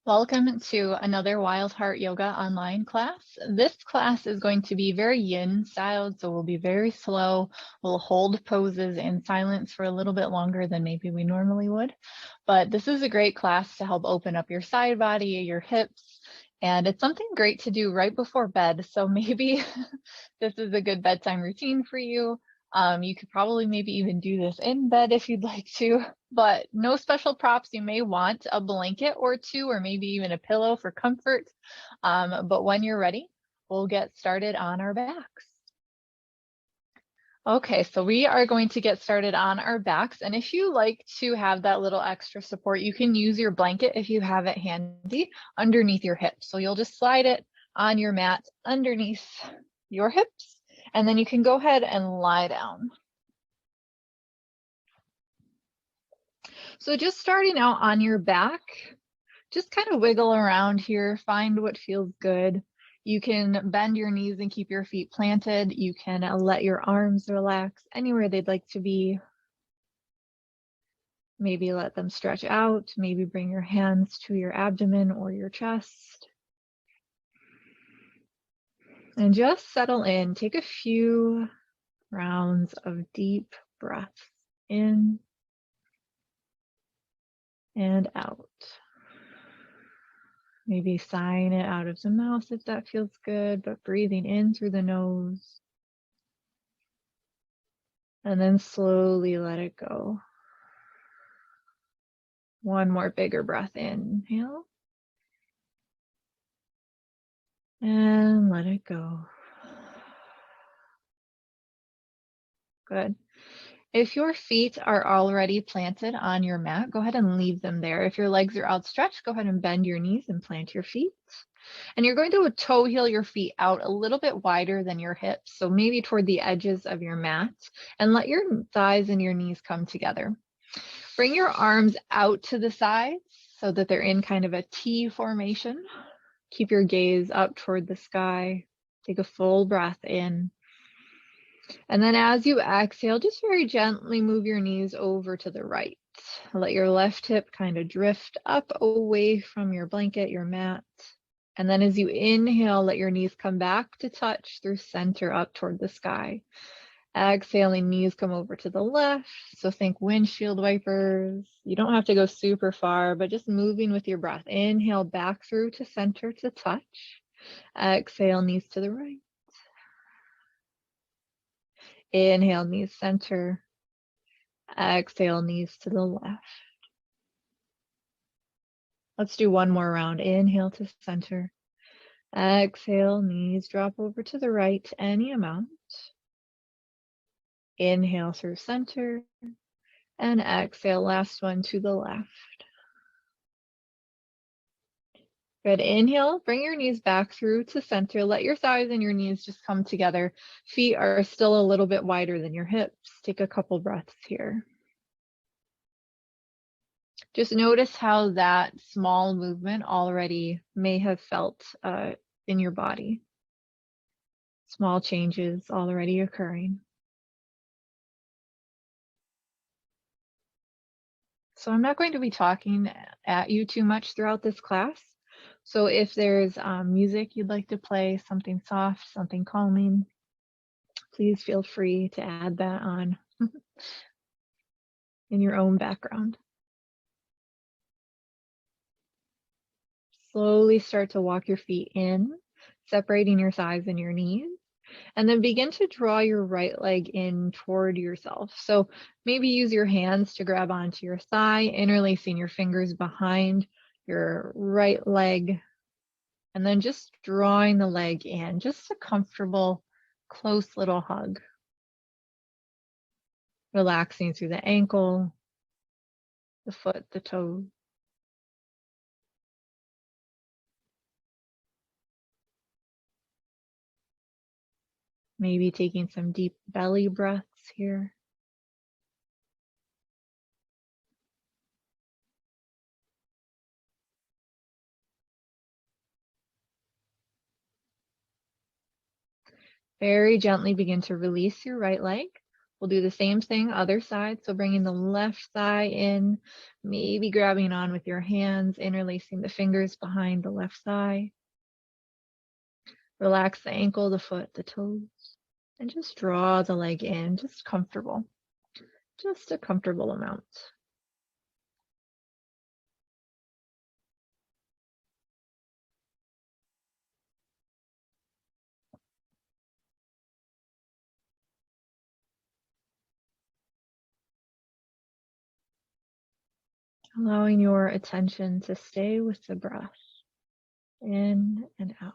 Welcome to another Wild Heart Yoga online class. This class is going to be very yin styled, so we'll be very slow. We'll hold poses in silence for a little bit longer than maybe we normally would. But this is a great class to help open up your side body, your hips, and it's something great to do right before bed. So maybe this is a good bedtime routine for you. You could probably maybe even do this in bed if you'd like to, but no special props. You may want a blanket or two, or maybe even a pillow for comfort. But when you're ready, we'll get started on our backs. Okay, so we are going to get started on our backs. And if you like to have that little extra support, you can use your blanket if you have it handy underneath your hips. So you'll just slide it on your mat underneath your hips, and then you can go ahead and lie down. So just starting out on your back, just kind of wiggle around here, find what feels good. You can bend your knees and keep your feet planted. You can let your arms relax anywhere they'd like to be. Maybe let them stretch out. Maybe bring your hands to your abdomen or your chest. And just settle in. Take a few rounds of deep breaths in and out. Maybe sighing it out of the mouth if that feels good, but breathing in through the nose. And then slowly let it go. One more bigger breath in. Inhale. And let it go. Good. If your feet are already planted on your mat, go ahead and leave them there. If your legs are outstretched, go ahead and bend your knees and plant your feet. And you're going to toe heel your feet out a little bit wider than your hips, so maybe toward the edges of your mat, and let your thighs and your knees come together. Bring your arms out to the sides so that they're in kind of a T formation. Keep your gaze up toward the sky. Take a full breath in. And then as you exhale, just very gently move your knees over to the right. Let your left hip kind of drift up away from your blanket, your mat. And then as you inhale, let your knees come back to touch through center up toward the sky. Exhaling, knees come over to the left. So think windshield wipers. You don't have to go super far, but just moving with your breath. Inhale back through to center to touch. Exhale, knees to the right. Inhale, knees center. Exhale, knees to the left. Let's do one more round. Inhale to center. Exhale, knees drop over to the right, any amount. Inhale through center. And exhale, last one to the left. Good. Inhale, bring your knees back through to center. Let your thighs and your knees just come together. Feet are still a little bit wider than your hips. Take a couple breaths here. Just notice how that small movement already may have felt in your body. Small changes already occurring. So I'm not going to be talking at you too much throughout this class. So if there's music you'd like to play, something soft, something calming, please feel free to add that on in your own background. Slowly start to walk your feet in, separating your thighs and your knees. And then begin to draw your right leg in toward yourself. So maybe use your hands to grab onto your thigh, interlacing your fingers behind your right leg. And then just drawing the leg in, just a comfortable, close little hug. Relaxing through the ankle, the foot, the toes. Maybe taking some deep belly breaths here. Very gently begin to release your right leg. We'll do the same thing, other side. So bringing the left thigh in, maybe grabbing on with your hands, interlacing the fingers behind the left thigh. Relax the ankle, the foot, the toes, and just draw the leg in, just comfortable, just a comfortable amount. Allowing your attention to stay with the breath, in and out.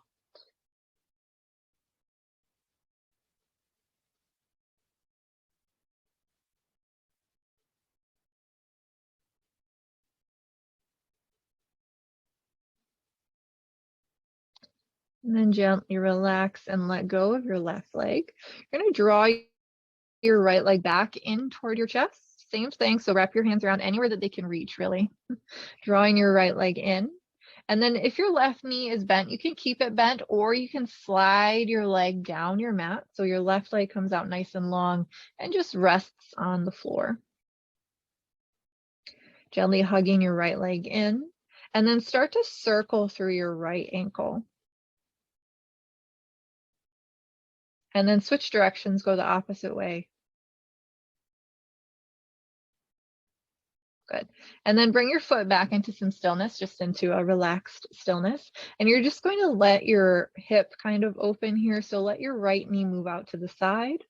And then gently relax and let go of your left leg. You're going to draw your right leg back in toward your chest. Same thing. So wrap your hands around anywhere that they can reach, really. Drawing your right leg in. And then if your left knee is bent, you can keep it bent, or you can slide your leg down your mat so your left leg comes out nice and long and just rests on the floor. Gently hugging your right leg in, and then start to circle through your right ankle. And then switch directions, go the opposite way. Good. And then bring your foot back into some stillness, just into a relaxed stillness. And you're just going to let your hip kind of open here. So let your right knee move out to the side.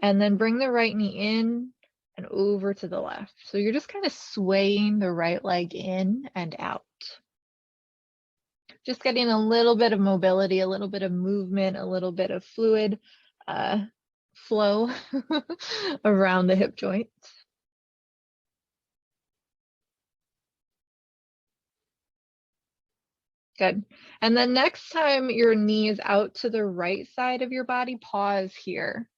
And then bring the right knee in and over to the left. So you're just kind of swaying the right leg in and out. Just getting a little bit of mobility, a little bit of movement, a little bit of fluid flow around the hip joint. Good. And then next time your knee is out to the right side of your body, pause here.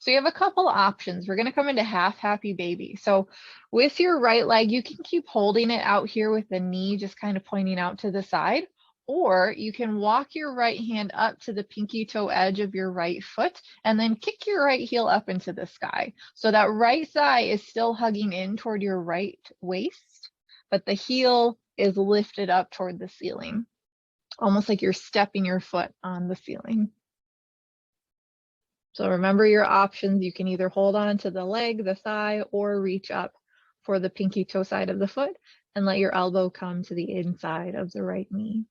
So you have a couple options. We're going to come into half happy baby. So with your right leg, you can keep holding it out here with the knee just kind of pointing out to the side, or you can walk your right hand up to the pinky toe edge of your right foot and then kick your right heel up into the sky. So that right thigh is still hugging in toward your right waist, but the heel is lifted up toward the ceiling. Almost like you're stepping your foot on the ceiling. So remember your options. You can either hold on to the leg, the thigh, or reach up for the pinky toe side of the foot and let your elbow come to the inside of the right knee.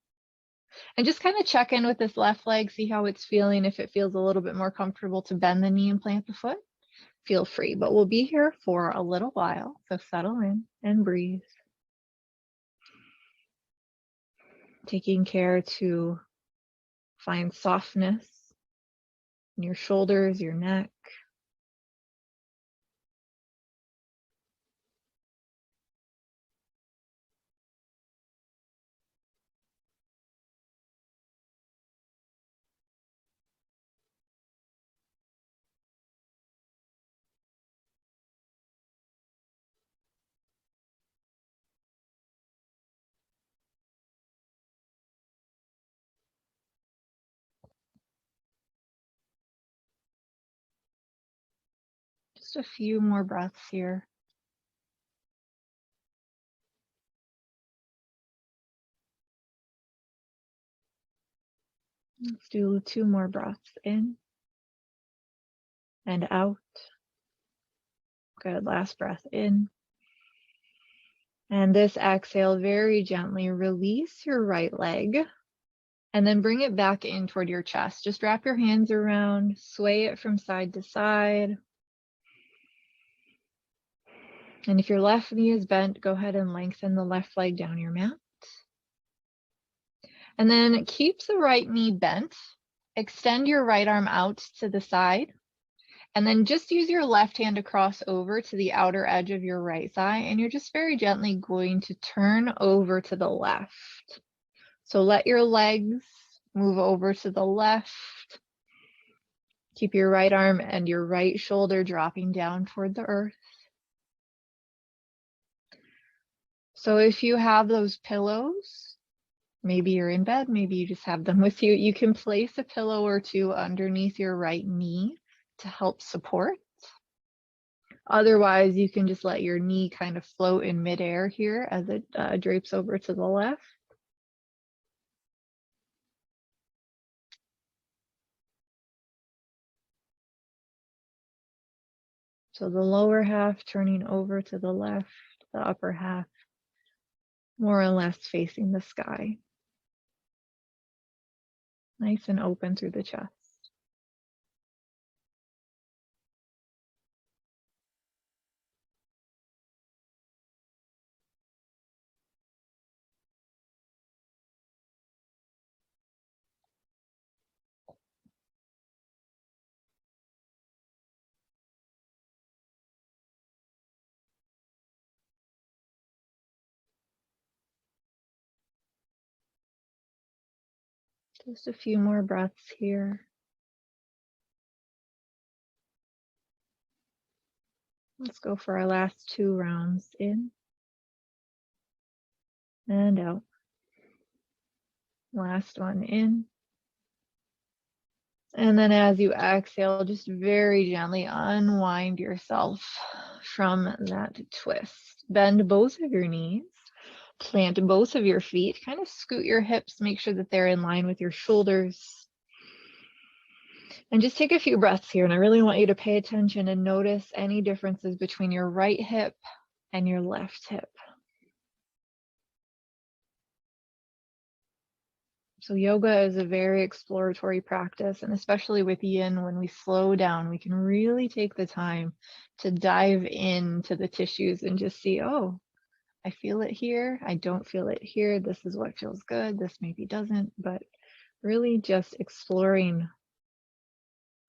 And just kind of check in with this left leg, see how it's feeling. If it feels a little bit more comfortable to bend the knee and plant the foot, feel free. But we'll be here for a little while, so settle in and breathe. Taking care to find softness in your shoulders, your neck. Just a few more breaths here. Let's do 2 more breaths in and out. Good, last breath in. And this exhale, very gently release your right leg and then bring it back in toward your chest. Just wrap your hands around, sway it from side to side. And if your left knee is bent, go ahead and lengthen the left leg down your mat. And then keep the right knee bent. Extend your right arm out to the side. And then just use your left hand to cross over to the outer edge of your right thigh. And you're just very gently going to turn over to the left. So let your legs move over to the left. Keep your right arm and your right shoulder dropping down toward the earth. So if you have those pillows, maybe you're in bed, maybe you just have them with you, you can place a pillow or two underneath your right knee to help support. Otherwise, you can just let your knee kind of float in midair here as it drapes over to the left. So the lower half turning over to the left, the upper half more or less facing the sky. Nice and open through the chest. Just a few more breaths here. Let's go for our last 2 rounds in and out. Last one in. And then as you exhale, just very gently unwind yourself from that twist. Bend both of your knees, plant both of your feet, kind of scoot your hips, make sure that they're in line with your shoulders. And just take a few breaths here. And I really want you to pay attention and notice any differences between your right hip and your left hip. So yoga is a very exploratory practice, and especially with yin, when we slow down, we can really take the time to dive into the tissues and just see, oh, I feel it here, I don't feel it here, this is what feels good, this maybe doesn't, but really just exploring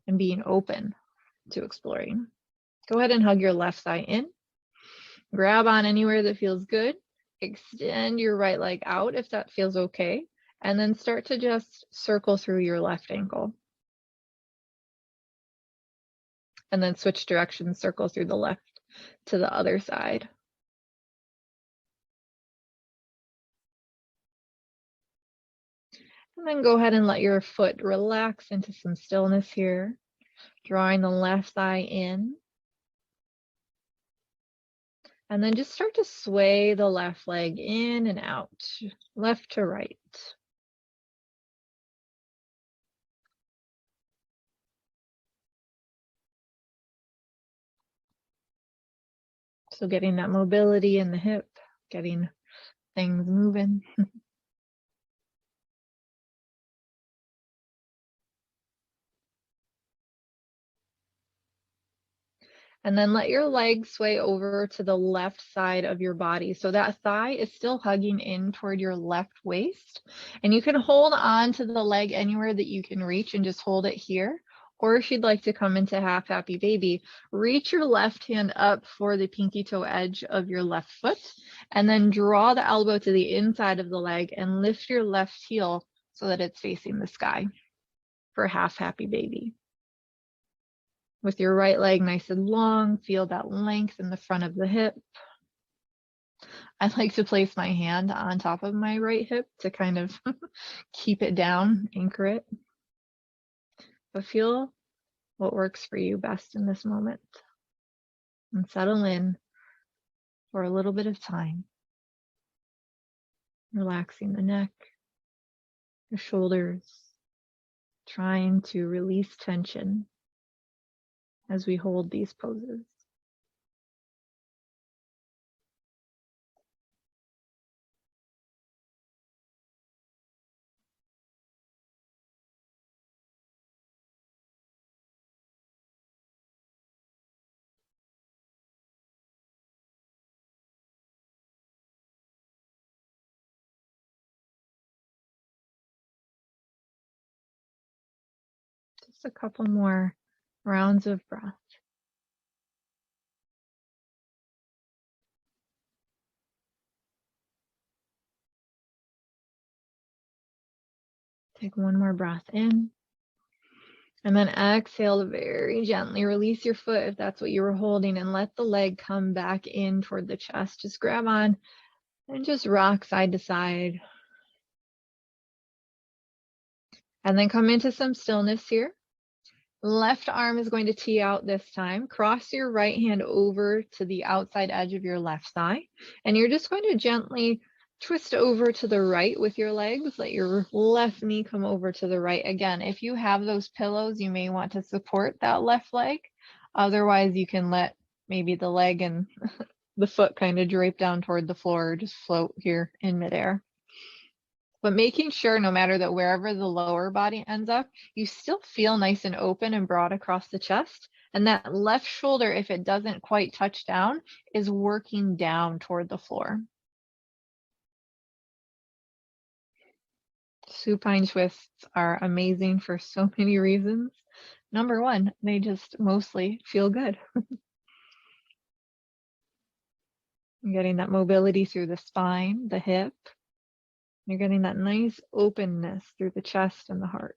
and being open to exploring. Go ahead and hug your left thigh in, grab on anywhere that feels good, extend your right leg out if that feels okay. And then start to just circle through your left ankle. And then switch directions, circle through the left to the other side. And then go ahead and let your foot relax into some stillness here, drawing the left thigh in. And then just start to sway the left leg in and out, left to right. So getting that mobility in the hip, getting things moving. And then let your legs sway over to the left side of your body. So that thigh is still hugging in toward your left waist. And you can hold on to the leg anywhere that you can reach and just hold it here. Or if you'd like to come into half happy baby, reach your left hand up for the pinky toe edge of your left foot, and then draw the elbow to the inside of the leg and lift your left heel so that it's facing the sky for half happy baby. With your right leg nice and long, feel that length in the front of the hip. I like to place my hand on top of my right hip to kind of keep it down, anchor it. But feel what works for you best in this moment. And settle in for a little bit of time. Relaxing the neck, the shoulders, trying to release tension as we hold these poses. Just a couple more rounds of breath. Take one more breath in. And then exhale very gently. Release your foot if that's what you were holding, and let the leg come back in toward the chest. Just grab on and just rock side to side. And then come into some stillness here. Left arm is going to tee out this time. Cross your right hand over to the outside edge of your left thigh, and you're just going to gently twist over to the right with your legs. Let your left knee come over to the right. Again, if you have those pillows, you may want to support that left leg. Otherwise, you can let maybe the leg and the foot kind of drape down toward the floor or just float here in midair. But making sure no matter that wherever the lower body ends up, you still feel nice and open and broad across the chest. And that left shoulder, if it doesn't quite touch down, is working down toward the floor. Supine twists are amazing for so many reasons. Number one, they just mostly feel good. You're getting that mobility through the spine, the hip. You're getting that nice openness through the chest and the heart.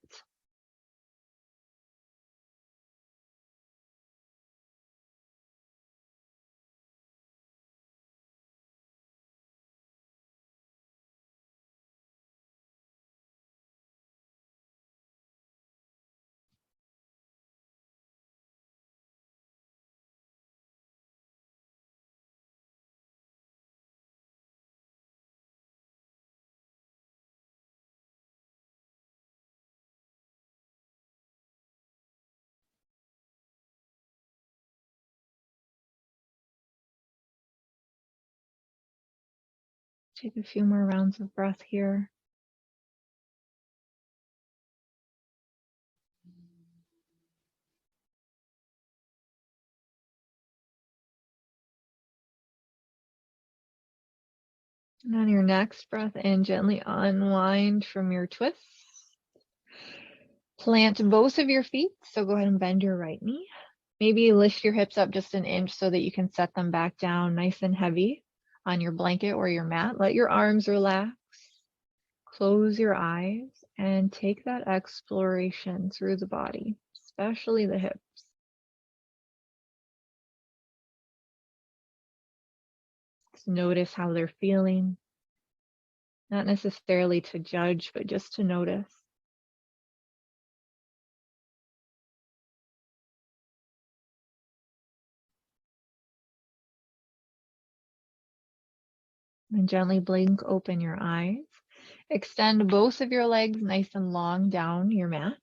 Take a few more rounds of breath here. And on your next breath in, gently unwind from your twist. Plant both of your feet. So go ahead and bend your right knee. Maybe lift your hips up just an inch so that you can set them back down nice and heavy on your blanket or your mat. Let your arms relax. Close your eyes and take that exploration through the body, especially the hips. Just notice how they're feeling. Not necessarily to judge, but just to notice. And gently blink open your eyes. Extend both of your legs nice and long down your mat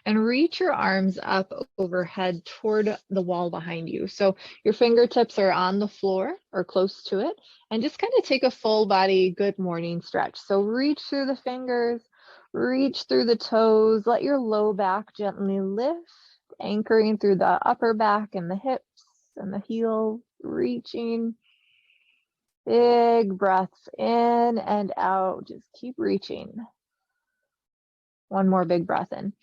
and reach your arms up overhead toward the wall behind you. So your fingertips are on the floor or close to it, and just kind of take a full body good morning stretch. So reach through the fingers, reach through the toes, let your low back gently lift, anchoring through the upper back and the hips and the heels, reaching. Big breaths in and out. Just keep reaching. One more big breath in.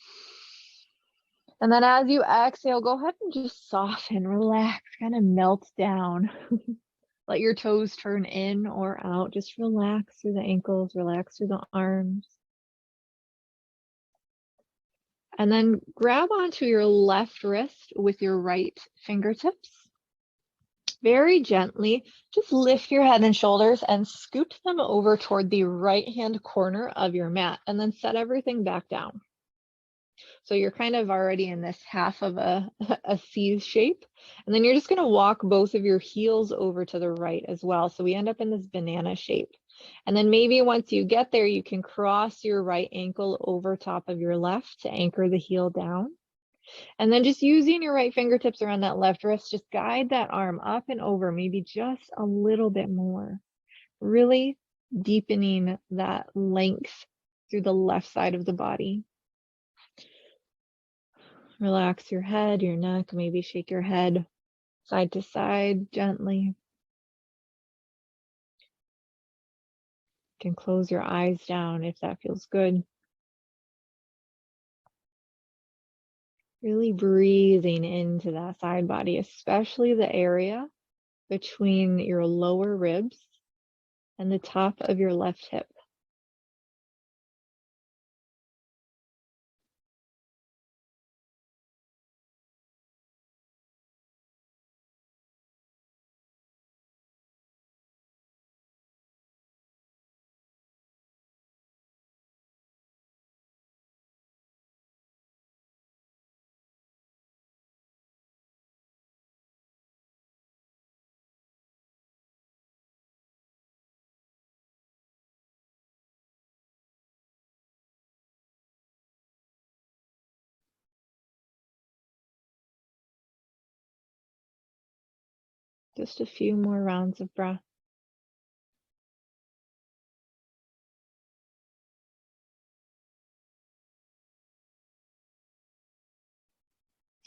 And then as you exhale, go ahead and just soften, relax, kind of melt down. Let your toes turn in or out. Just relax through the ankles, relax through the arms. And then grab onto your left wrist with your right fingertips. Very gently, just lift your head and shoulders and scoot them over toward the right-hand corner of your mat, and then set everything back down. So you're kind of already in this half of a C shape. And then you're just going to walk both of your heels over to the right as well. So we end up in this banana shape. And then maybe once you get there, you can cross your right ankle over top of your left to anchor the heel down. And then just using your right fingertips around that left wrist, just guide that arm up and over, maybe just a little bit more. Really deepening that length through the left side of the body. Relax your head, your neck, maybe shake your head side to side gently. You can close your eyes down if that feels good. Really breathing into that side body, especially the area between your lower ribs and the top of your left hip. Just a few more rounds of breath.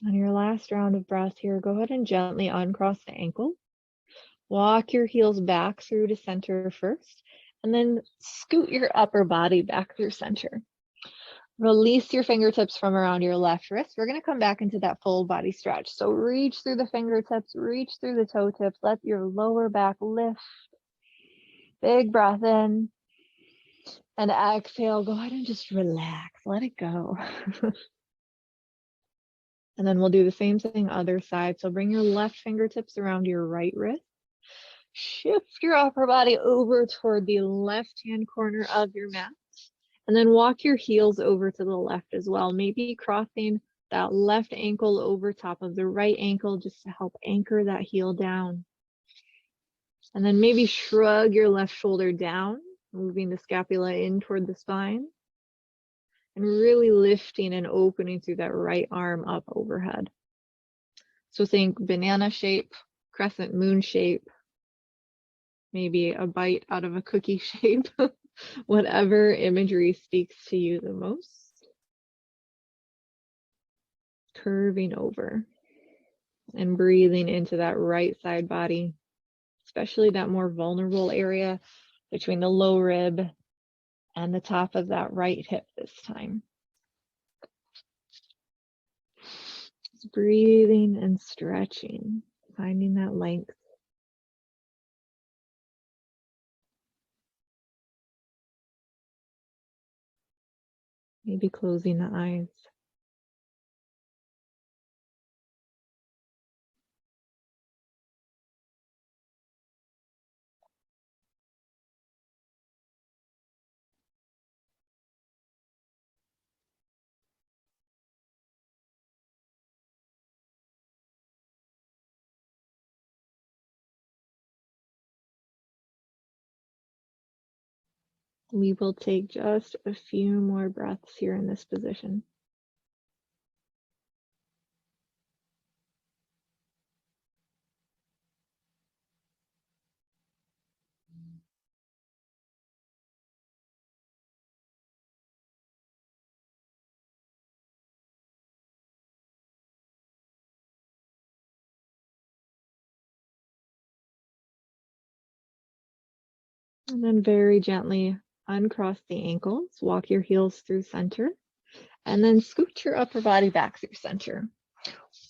On your last round of breath here, go ahead and gently uncross the ankle. Walk your heels back through to center first, and then scoot your upper body back through center. Release your fingertips from around your left wrist. We're going to come back into that full body stretch. So reach through the fingertips, reach through the toe tips, let your lower back lift. Big breath in. And exhale, go ahead and just relax, let it go. And then we'll do the same thing other side. So bring your left fingertips around your right wrist. Shift your upper body over toward the left-hand corner of your mat. And then walk your heels over to the left as well. Maybe crossing that left ankle over top of the right ankle just to help anchor that heel down. And then maybe shrug your left shoulder down, moving the scapula in toward the spine. And really lifting and opening through that right arm up overhead. So think banana shape, crescent moon shape, maybe a bite out of a cookie shape, whatever imagery speaks to you the most. Curving over and breathing into that right side body, especially that more vulnerable area between the low rib and the top of that right hip this time. Just breathing and stretching, finding that length. Maybe closing the eyes. We will take just a few more breaths here in this position. And then very gently uncross the ankles, walk your heels through center, and then scoot your upper body back through center.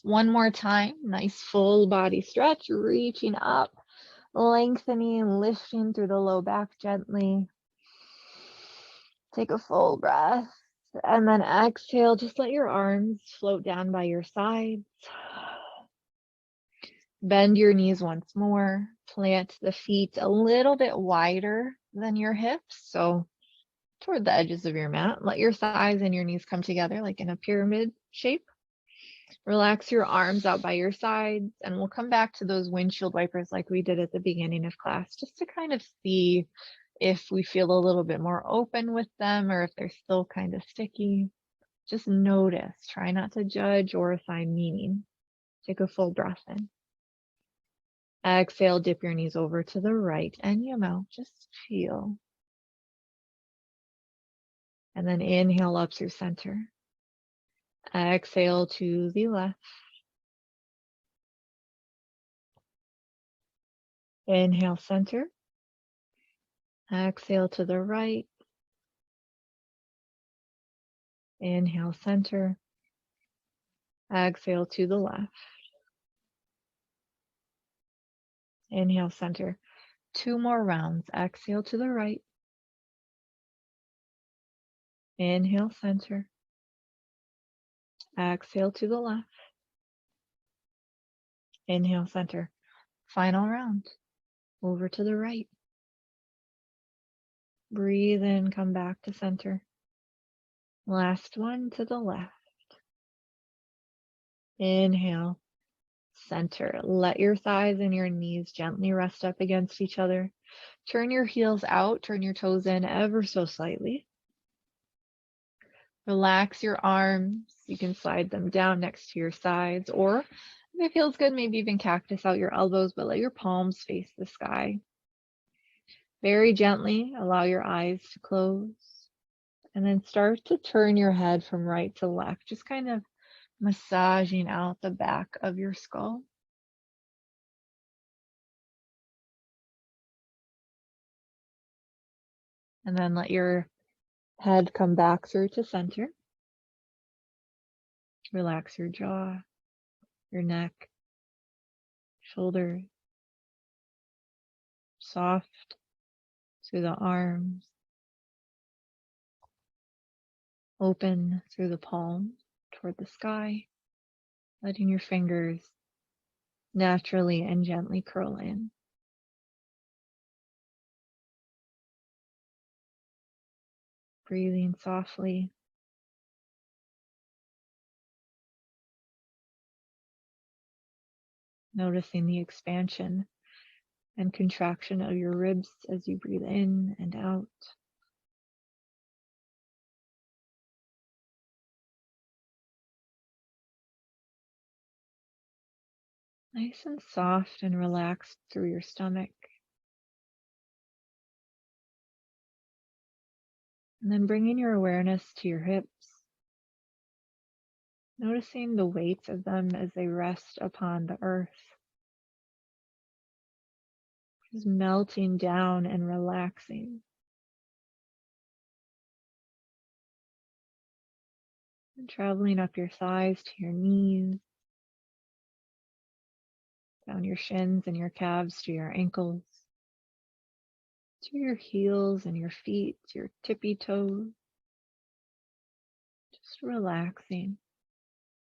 One more time, nice full body stretch, reaching up, lengthening, lifting through the low back gently. Take a full breath, and then exhale, just let your arms float down by your sides. Bend your knees once more, plant the feet a little bit wider than your hips, so toward the edges of your mat. Let your thighs and your knees come together like in a pyramid shape. Relax your arms out by your sides, and we'll come back to those windshield wipers like we did at the beginning of class, just to kind of see if we feel a little bit more open with them or if they're still kind of sticky. Just notice, try not to judge or assign meaning. Take a full breath in. Exhale, dip your knees over to the right and your mouth, just feel. And then inhale up through center. Exhale to the left. Inhale, center. Exhale to the right. Inhale, center. Exhale to the left. Inhale, center. 2 more rounds. Exhale to the right. Inhale, center. Exhale to the left. Inhale, center. Final round. Over to the right. Breathe in, come back to center. Last one to the left. Inhale, center. Let your thighs and your knees gently rest up against each other. Turn your heels out, turn your toes in ever so slightly. Relax your arms. You can slide them down next to your sides, or If it feels good, maybe even cactus out your elbows, but let your palms face the sky. Very gently allow your eyes to close, and then start to turn your head from right to left, just kind of massaging out the back of your skull. And then let your head come back through to center. Relax your jaw, your neck, shoulders, soft through the arms, open through the palms toward the sky, letting your fingers naturally and gently curl in. Breathing softly. Noticing the expansion and contraction of your ribs as you breathe in and out. Nice and soft and relaxed through your stomach. And then bringing your awareness to your hips, noticing the weight of them as they rest upon the earth. Just melting down and relaxing. And traveling up your thighs to your knees, down your shins and your calves to your ankles, to your heels and your feet, your tippy toes. Just relaxing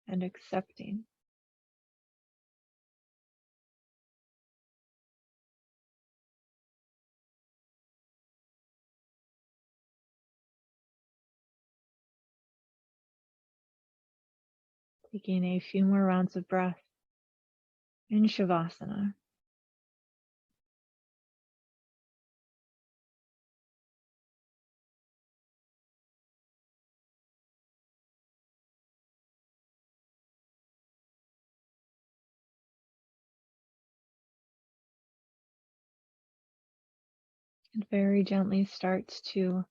and accepting. Taking a few more rounds of breath in Shavasana. And very gently start to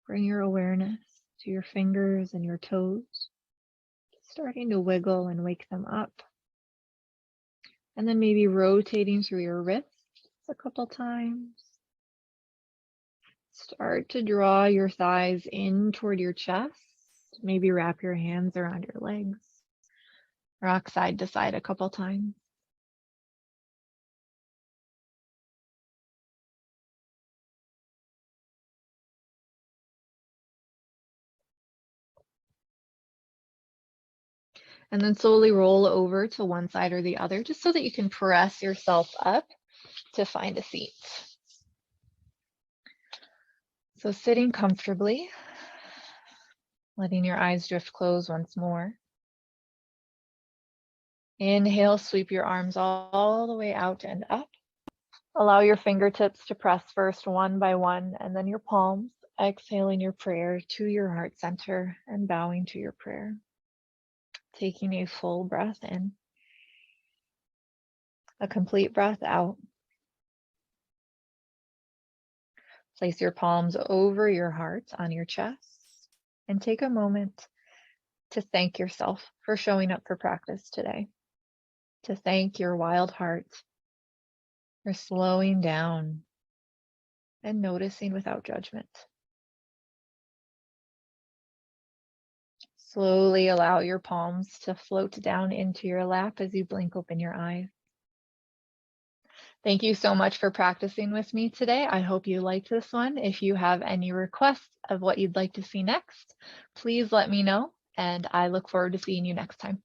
bring your awareness to your fingers and your toes, starting to wiggle and wake them up. And then maybe rotating through your wrists a couple times. Start to draw your thighs in toward your chest. Maybe wrap your hands around your legs. Rock side to side a couple times. And then slowly roll over to one side or the other, just so that you can press yourself up to find a seat. So sitting comfortably, letting your eyes drift closed once more. Inhale, sweep your arms all the way out and up. Allow your fingertips to press first one by one, and then your palms, exhaling your prayer to your heart center and bowing to your prayer. Taking a full breath in, a complete breath out. Place your palms over your heart on your chest and take a moment to thank yourself for showing up for practice today. To thank your wild heart for slowing down and noticing without judgment. Slowly allow your palms to float down into your lap as you blink open your eyes. Thank you so much for practicing with me today. I hope you liked this one. If you have any requests of what you'd like to see next, please let me know, and I look forward to seeing you next time.